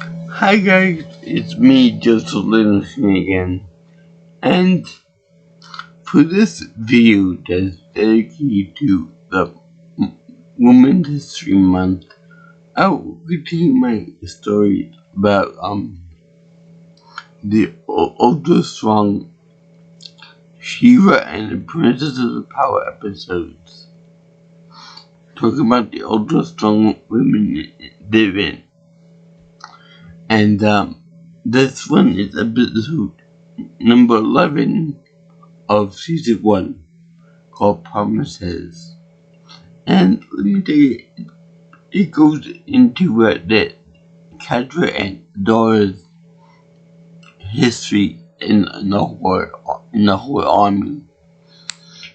Hi guys, it's me, Joseph Livingston again, and for this video that's dedicated to the Women's History Month, I will continue my story about the ultra strong Shiva and the Princess of the Power episodes. Talking about the ultra strong women they've been. And this one is episode number 11 of season 1, called Promises. And let me tell you, it goes into that Catra and Dora's history in the whole army,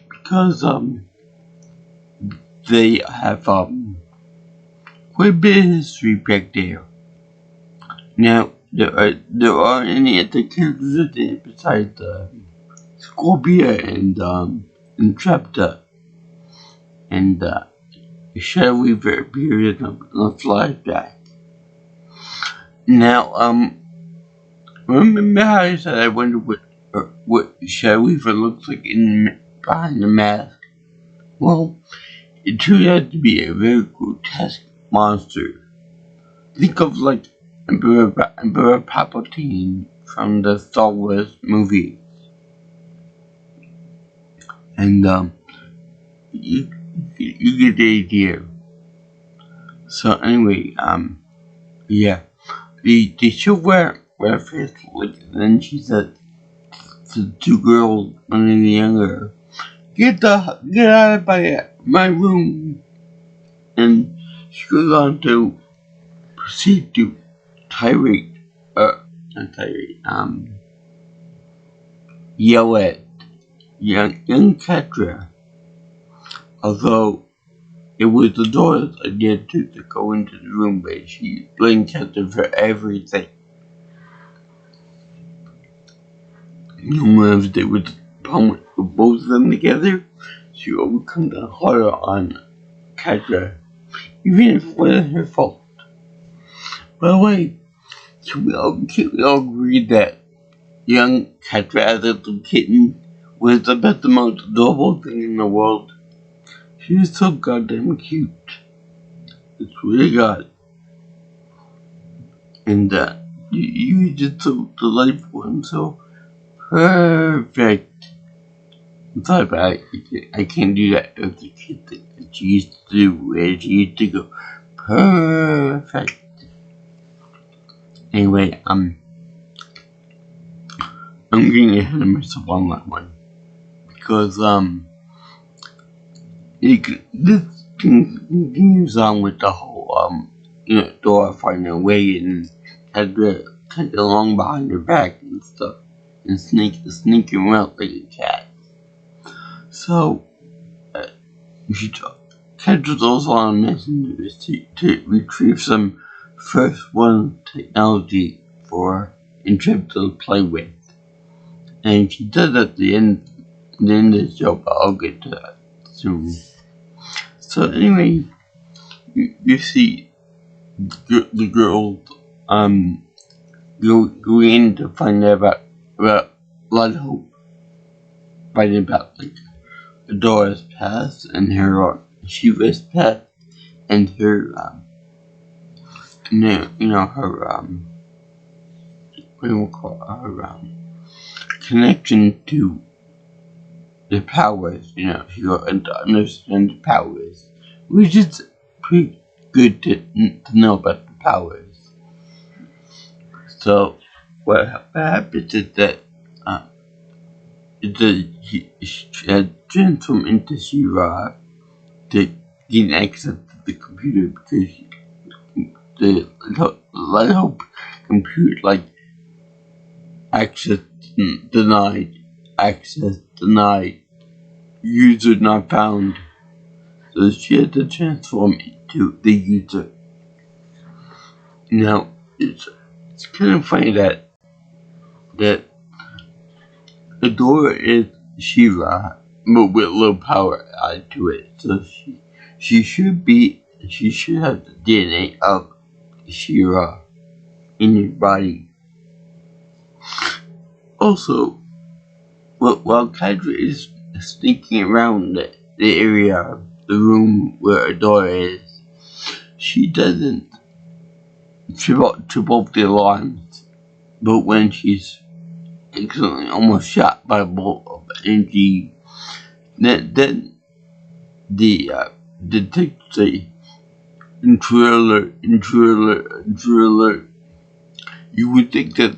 because they have quite a bit of history back there. Now there aren't any other characters in it besides Scorpia and Trapta, and Shadow Weaver appeared in a flashback. Now remember how I said I wonder what Shadow Weaver looks like behind the mask? Well, it turned out to be a very grotesque monster. Think of like Emperor Palpatine from the Star Wars movie. And you get the idea. So anyway, yeah, the show where first like, then she said to the two girls, one and the younger, get out of my room, and she goes on to proceed to yell at young Catra, although it was the daughter's idea to go into the room, but she blamed Catra for everything. If they would problem with both of them together, she would come down harder on Catra, even if it wasn't her fault. By the way, can we all agree that young Catra as a little kitten was about the most adorable thing in the world? She was so goddamn cute. It's really God. And you were just so delightful and so perfect. I'm sorry, but I can't do that with the kid that she used to do, where she used to go perfect. Anyway, I'm getting ahead of myself on that one, because this continues on with the whole Dora finding a way and had to cut along behind her back and stuff, and sneaking around like a cat. So Catra's also on a mission to retrieve some first one technology for Intrepid to play with, and she does at the end of the show, but I'll get to that soon. So anyway, you see the girls go in to find out about Blood Hope, fighting about like Dora's past and her Shiva's past and her her connection to the powers. She got to understand the powers, which is pretty good to know about the powers. So what happens is that she had transformed into Shiva to gain access to the computer, because the Light Hope computer access denied, user not found. So she had to transform into the user. Now it's kind of funny that Adora is Shiva, but with a little power added to it. So she should have the DNA of Shiva. in his body. Also, while Kadra is sneaking around the area, the room where Adora is, she doesn't trip off the alarms, but when she's accidentally almost shot by a bolt of energy, then the detectives say, intruder alert. You would think that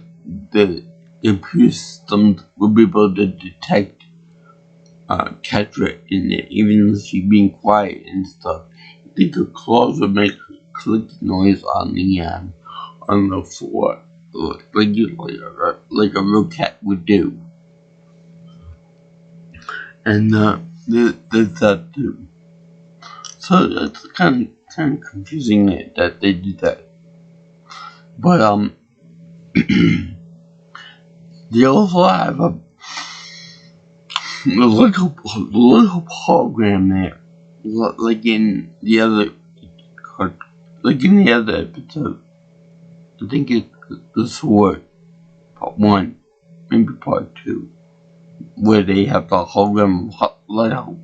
the computer systems would be able to detect Catra in there, even though she's being quiet and stuff. You think her claws would make a click noise on the floor, like a real cat would do. And there's that too. So that's kind of confusing that they did that. But they also have a little hologram there, like in the other episode. I think it's the Sword Part 1, maybe Part 2, where they have the hologram of Light Hope,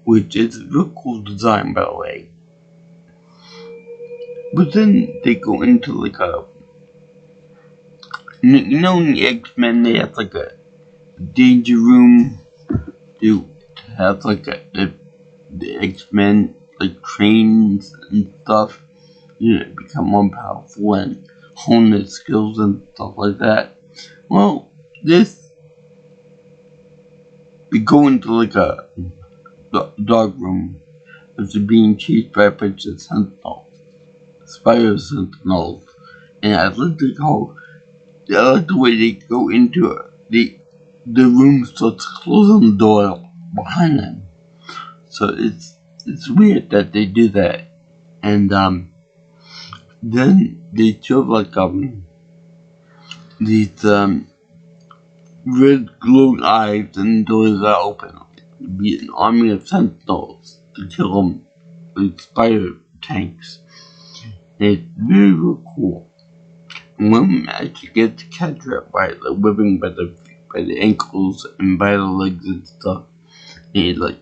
which is a real cool design, by the way. But then they go into like a, you know, in the X-Men they have like a danger room to have like the X-Men like trains and stuff, you know, become more powerful and hone their skills and stuff like that. Well, we go into like a dark room after being chased by a bunch of sentinels, spider sentinels, and I like the way they go into it. The room starts closing the door behind them. So it's weird that they do that. And then they show like these red glowing eyes and doors are open. Be an army of sentinels to kill them with spider tanks. And it's very, very cool. And when we actually get to catch her by the whipping by the ankles and by the legs and stuff, and it's like,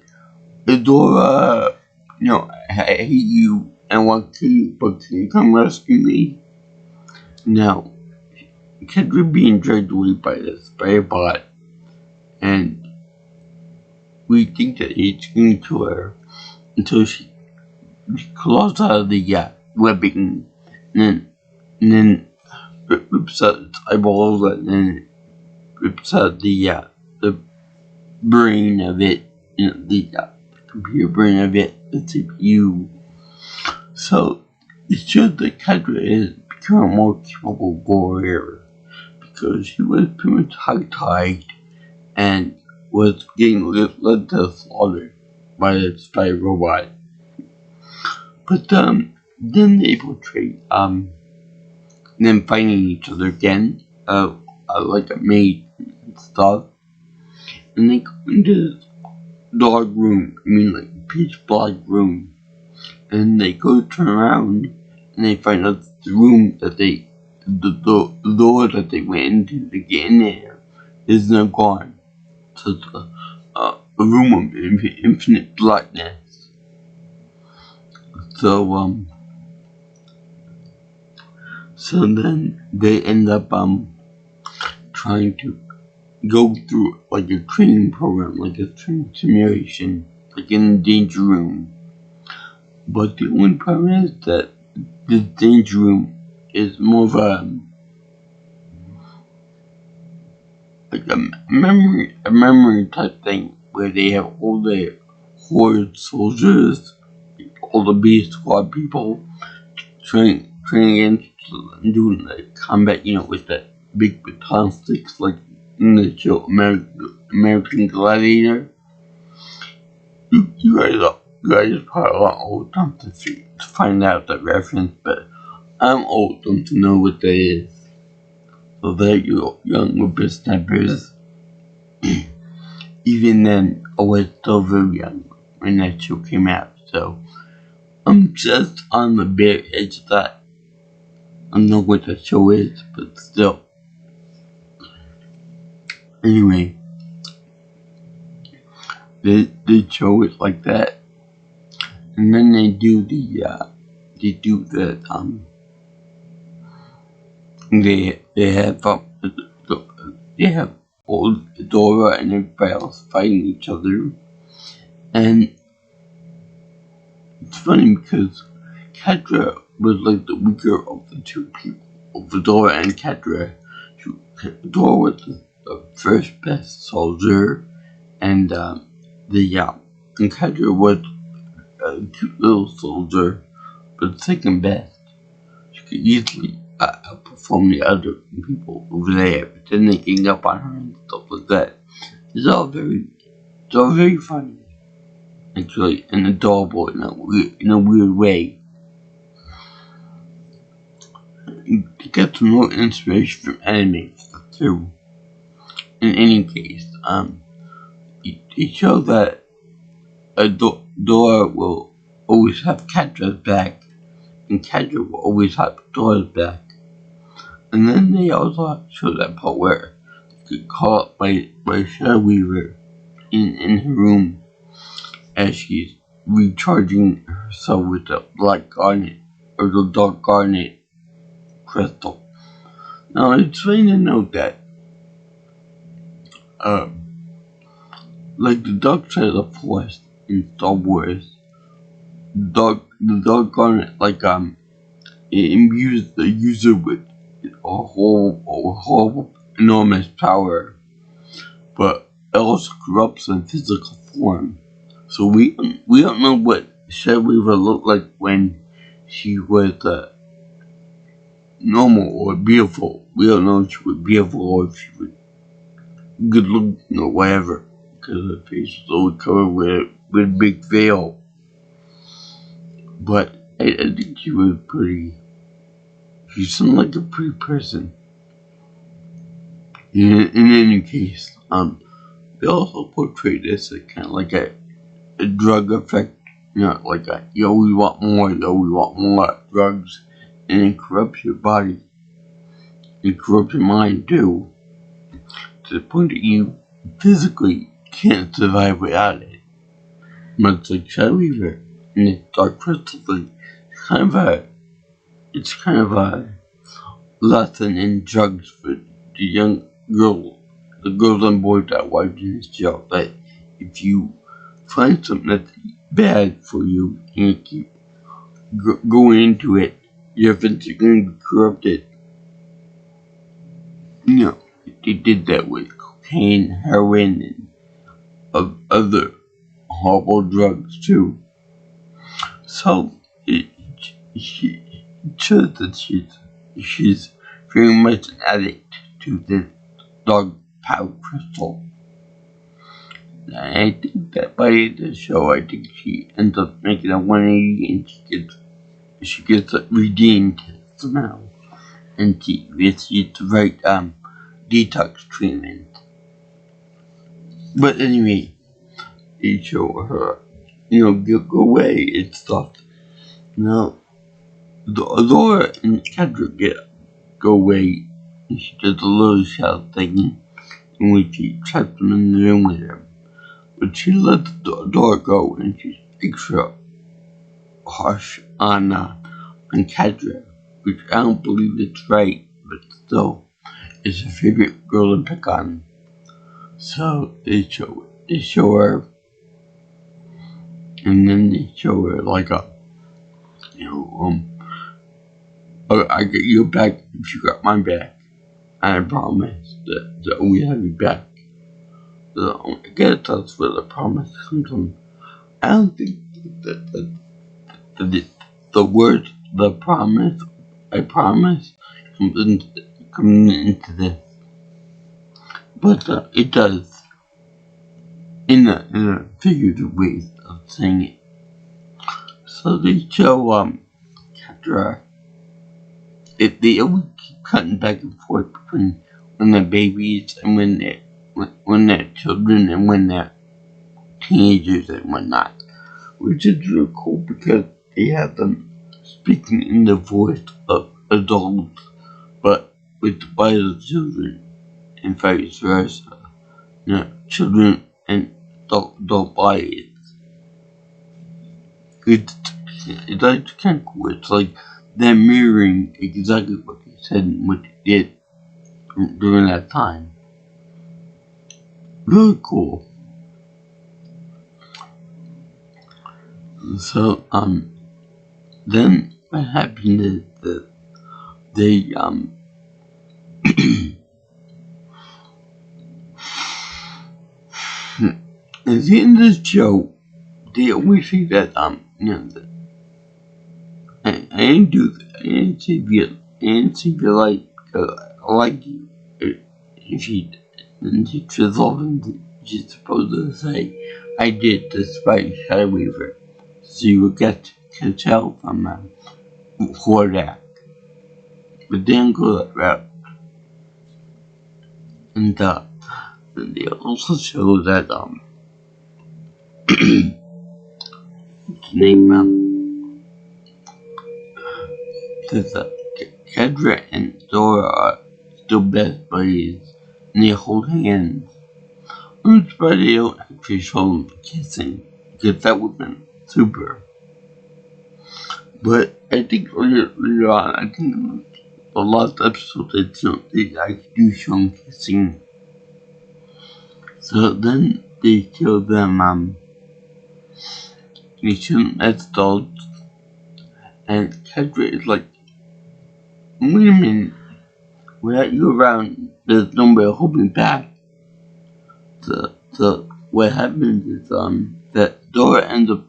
Adora, you know, I hate you and want to kill you, but can you come rescue me? Now, Kendra being dragged away by this bot, and we think that he's going to kill her until she claws out of the webbing, and then rips out its eyeballs, and then rips out the brain of it, you know, the computer brain of it, the CPU. So it shows that Kendra is becoming a more capable warrior, because she was pretty much hogtied and was getting led to slaughter by the spy robot. But then they portray them fighting each other again, like a maid and stuff. And they go into this dark room, like pitch black room. And they go turn around and they find out the room that the door that they went into to get in there is now gone. So it's a room of infinite blackness. So then they end up trying to go through like a training program, like a training simulation, like in the danger room. But the only problem is that this danger room is more of a memory type thing, where they have all the horde soldiers, all the B squad people training against and doing the combat, you know, with the big baton sticks like in the show American Gladiator. You guys probably a lot old enough to find out that reference, but I'm old enough to know what that is. So that you young whippersnappers, even then, I was still very young when that show came out. So I'm just on the bare edge of that. I don't know what the show is, but still. Anyway, they show it like that, and then they do the they have old Dora and everybody else fighting each other, and it's funny because Kedra was like the weaker of the two people, of Dora and Kedra. Dora was the first best soldier, and and Kedra was a cute little soldier, but second best. She could easily outperform the other people over there, but then they gang up on her and stuff like that. It's all very funny, actually, and adorable in a weird way. You get some more inspiration from anime stuff too. In any case, it shows that Dora will always have Kedra's back, and Kedra will always have Dora's back. And then they also show that part where they get caught up by Shadow Weaver in her room as she's recharging herself with the black garnet or the dark garnet crystal. Now it's funny to note that like the dark side of the Force in Star Wars, the dark garnet it imbues the user with a whole enormous power, but it also corrupts in physical form. So we don't know what Shadow Weaver looked like when she was normal or beautiful. We don't know if she was beautiful or if she was good looking or whatever, because her face was always covered with a big veil. But I think she was pretty. She seemed like a pretty person. In any case, they also portray this as kind of like a drug effect. Like you always want more drugs, and it corrupts your body. It corrupts your mind too, to the point that you physically can't survive without it. Much like Shadow Weaver and the Dark Crystal thing, it's kind of a lesson in drugs for the young girls, the girls and boys that watch this show. That if you find something that's bad for you and you keep going into it, you're eventually going to be corrupted. They did that with cocaine, heroin, and other horrible drugs too. So it shows that she's very much an addict to this dark power crystal. And I think that by the end of the show, I think she ends up making a 180 and she gets redeemed somehow. And she receives the right detox treatment. But anyway, they show her, go away and stuff. Now, Laura and Kendra go away, and she does a little shell thing in which she traps them in the room with her. But she lets the door go, and she's extra harsh on Kendra, which I don't believe it's right, but still, it's her favorite girl to pick on. So they show her, and then they show her like I get you back if you got my back. I promise that we have you back. So I guess that's where the promise comes from. I don't think that the word "the promise," I promise, comes into this, but it does in a figurative way of saying it. So they show Kendra. They always keep cutting back and forth between when they're babies and when they're children and when they're teenagers and whatnot, which is really cool because they have them speaking in the voice of adults, but with wild children and vice versa. Children and adult bodies. It's like kind of cool. It's like they're mirroring exactly what they said and what they did during that time. Really cool. So, then what happened is that they, at the end of the show, they always say that, that I didn't do that. I didn't see if you like you. If she's often she's supposed to say, I did despite Shadow Weaver. So you would get to tell from for that. But they didn't go that route. And they also show that name that Kedra and Dora are still best buddies and they hold hands. Which but they don't actually show them kissing because that would have been super. But I think later on, I think the last episode they actually do show them kissing. So then they show them they show them as adults, and Kedra is like, wait a minute, without you around, there's no way of holding back. So what happens is that Dora ends up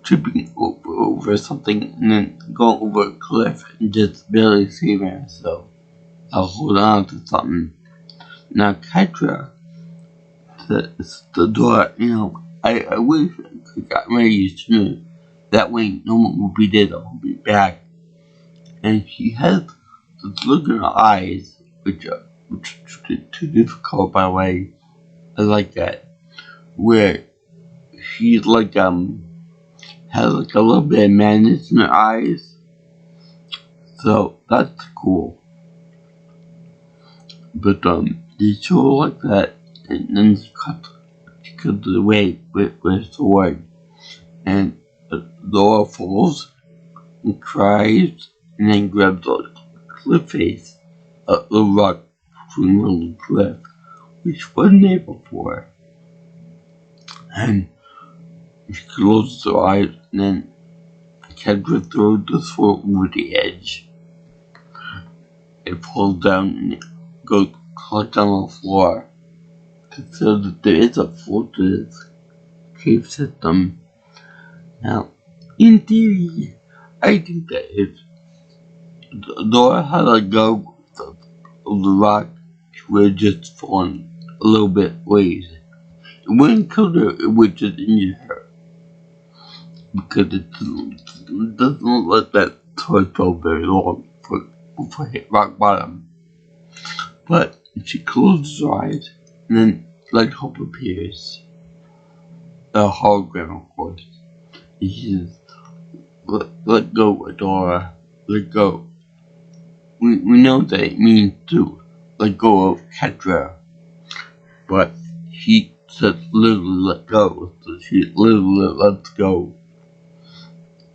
tripping over something and then going over a cliff and just barely saving herself. I'll hold on to something. Now Kedra, the Dora, I wish I could got ready sooner. That way no one will be there to hold me back. And she has this look in her eyes, which is too difficult by the way. I like that. Where she's like has like a little bit of madness in her eyes. So that's cool. But they show like that and then she cuts away with a sword. And Laura falls and cries and then grabs a cliff face, a rock from the cliff, which wasn't there before. And she closes her eyes and then Kedra throws the sword over the edge. It falls down and it goes collect on the floor. Consider that there is a floor to this cave system. Now, in theory, I think that if Dora had let go of the rock, she would have just fallen a little bit ways. It wouldn't kill her, it would just injure her. Because it doesn't let that toy go very long before it hit rock bottom. But she closes her eyes, and then light hope appears. A hologram, of course. And she says, let go, Dora. Let go. We know that it means to let go of Kedra. But she says literally let go. So she literally lets go.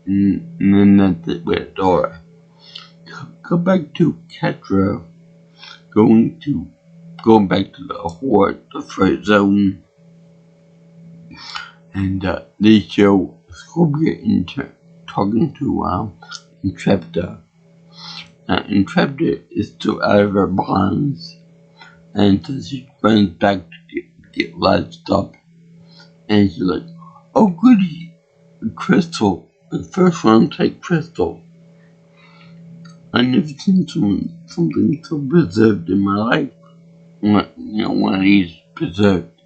And then that's it with Dora. Go back to Kedra. Going back to the horde, the first zone. And they show Scorpia talking to Intrepida. Intrepida is still out of her bonds, and so she runs back to get livestock. And she's like, oh goody, Crystal. The first one take Crystal. I never seen something so preserved in my life. One of these preserved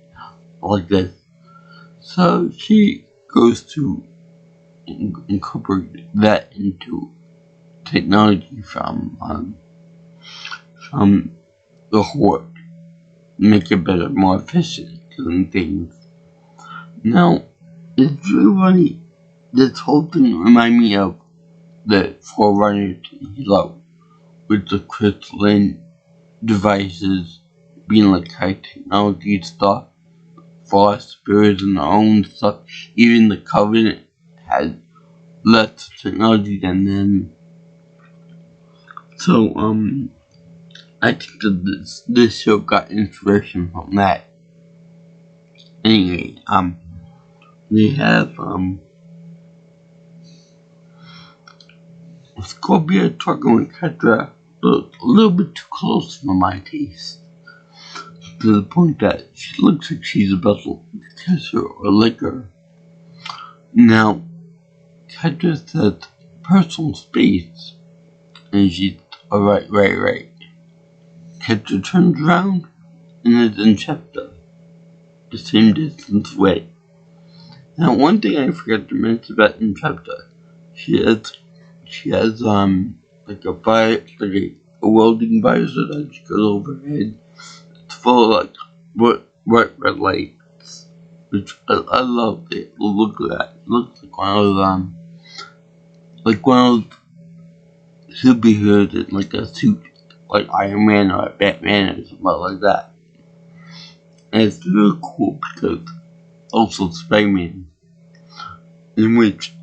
like this. So she goes to incorporate that into technology from the horde, make it better, more efficient, doing things. Now, it's really funny. This whole thing reminds me of the Forerunner to Hilo, with the crystalline devices being like high technology stuff, false spirits and their own stuff. Even the Covenant had less technology than them. So, I think that this show got inspiration from that. Anyway, they have, Scorpio talking with Kendra a little bit too close for my taste. To the point that she looks like she's about to kiss her or lick her. Now, Kendra says personal space, and she's alright. Kendra turns around and is in chapter, the same distance away. Now, one thing I forgot to mention about in chapter, she has like a fire, like a welding visor that she goes over her head. It's full of like bright red lights, which I love the look of that. It looks like one of those superheroes in like a suit, like Iron Man or Batman or something like that. And it's really cool because also Spider-Man, in which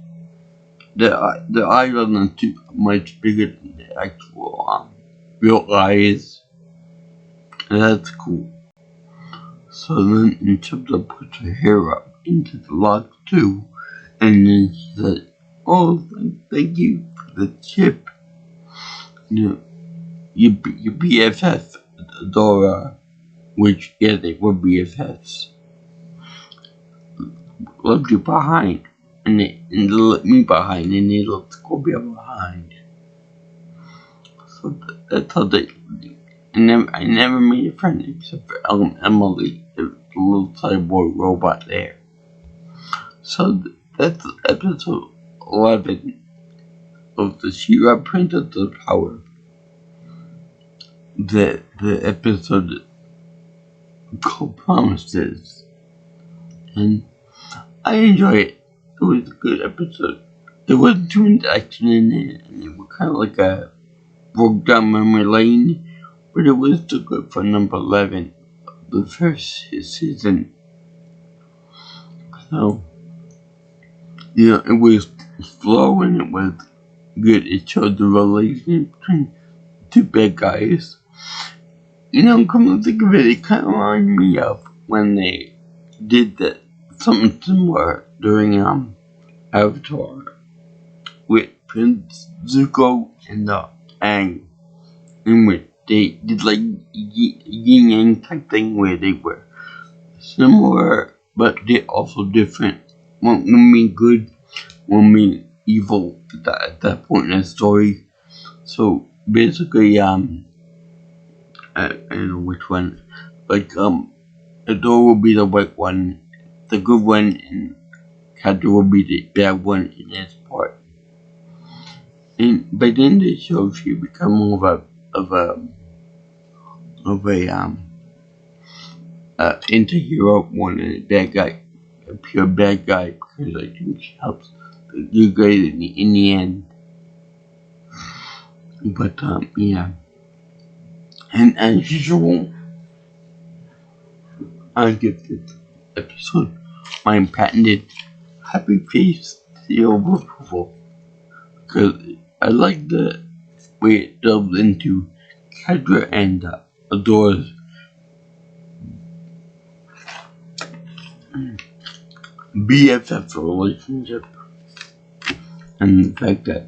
the eyes on the suit are much bigger than the actual real eyes, and that's cool. So then Incepta puts her hair up into the lock too, and then she said, "Oh, thank you for the chip. You know, your BFF, Dora," which, yeah, they were BFFs, left you behind, and they left me behind, and they left Scorpio behind. So that's how they. I never made a friend except for Emily, the little cyborg robot there. So that's episode 11 of the She-Ra Princess of Power. The episode called Promises. And I enjoy it. It was a good episode. There wasn't too much action in it, and it was kind of like a broke down memory lane, but it was still good for number 11, the first season. So, you know, it was slow and it was good. It showed the relationship between two bad guys. You know, come to think of it, it kind of reminded me of when they did something similar during Avatar with Prince Zuko and Aang, in which they did like yin yang type thing where they were similar but they're also different. One being good, one being evil at that point in the story. So basically, I don't know which one. Like Adore will be the white one, the good one, and Kato will be the bad one in this part. And by the end of the show, she become more of a anti-hero one and a bad guy, a pure bad guy, because I think she helps the good guy in the end. But yeah, and as usual, I give this episode my patented happy face seal of approval, because I like the way it delves into Kendra and Adora's BFF relationship, and the fact that,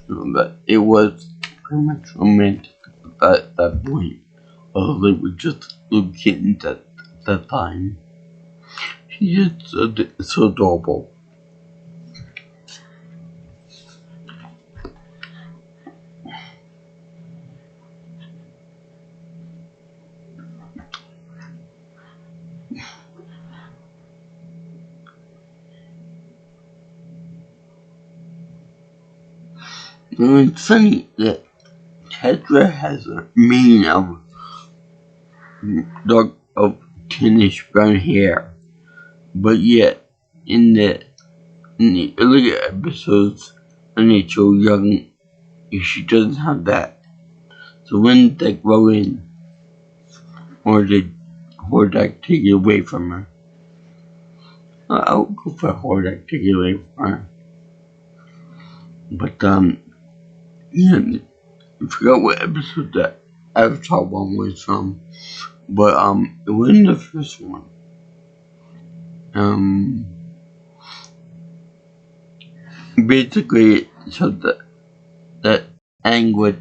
you know, that it was pretty much romantic at that point, although they were just little kittens at that time. She's just so adorable. And it's funny that Kendra has a mane of dark of tinnish brown hair, but yet in the earlier episodes and it's so young, she doesn't have that. So when they grow in, or did Hordak take it away from her? I'll go for Hordak take it away from her. But yeah, I forgot what episode that Avatar one was from. But it wasn't the first one. Basically it showed that Aang was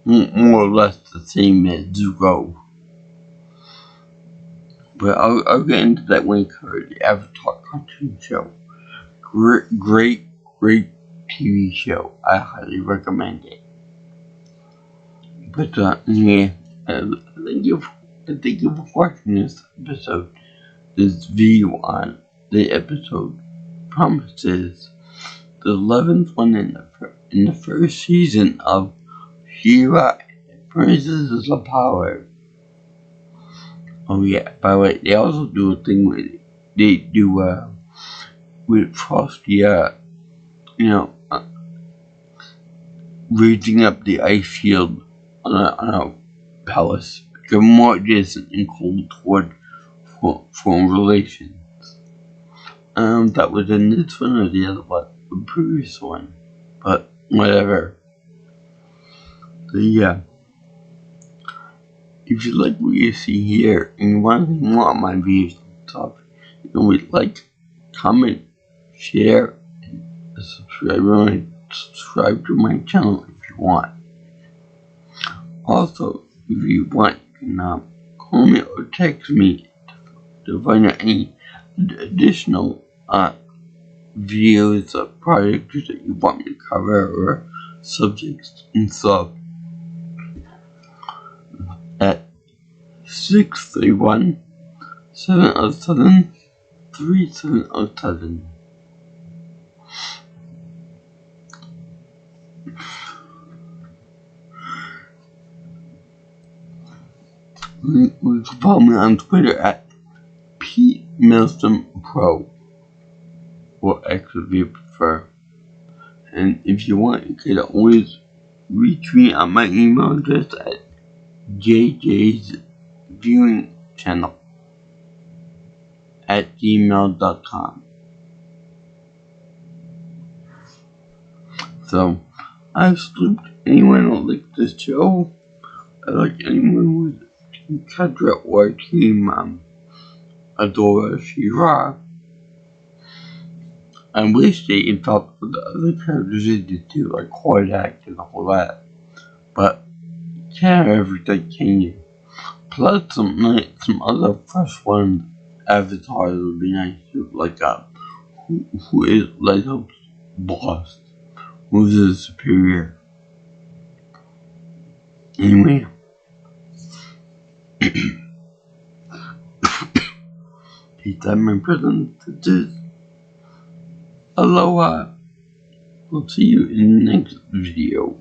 more or less the same as Zuko. But I'll get into that when I cover the Avatar cartoon show. Great TV show. I highly recommend it. But yeah, thank you for watching this episode. This video on the episode promises the 11th one in the first season of She-Ra, Princesses of Power. Oh yeah, by the way, they also do a thing with Frosty, raising up the ice shield on a palace, become more distant and cold toward foreign relations. That was in this one or the other one, the previous one, but whatever. So yeah, if you like what you see here and you want to see more of my videos and stuff, you can like, comment, share, and subscribe to my channel if you want. Also, if you want, you can call me or text me to find out any additional videos of projects that you want me to cover or subjects and stuff at 631 707 3707. You can follow me on Twitter at PMilsonPro, or X if you prefer. And if you want, you can always reach me on my email address at jjsviewingchannel@gmail.com. So, I've salute anyone who likes this show. I like anyone who's Team Kedra or Team Adora She-Ra. I wish they could talk with the other characters they did too, like Hordak and all that. But you can't have everything, can you? Plus some other fresh ones, avatars would be nice too, like who is Lighthope's boss, who's his superior. Anyway, peace out my present. Aloha. We'll see you in the next video.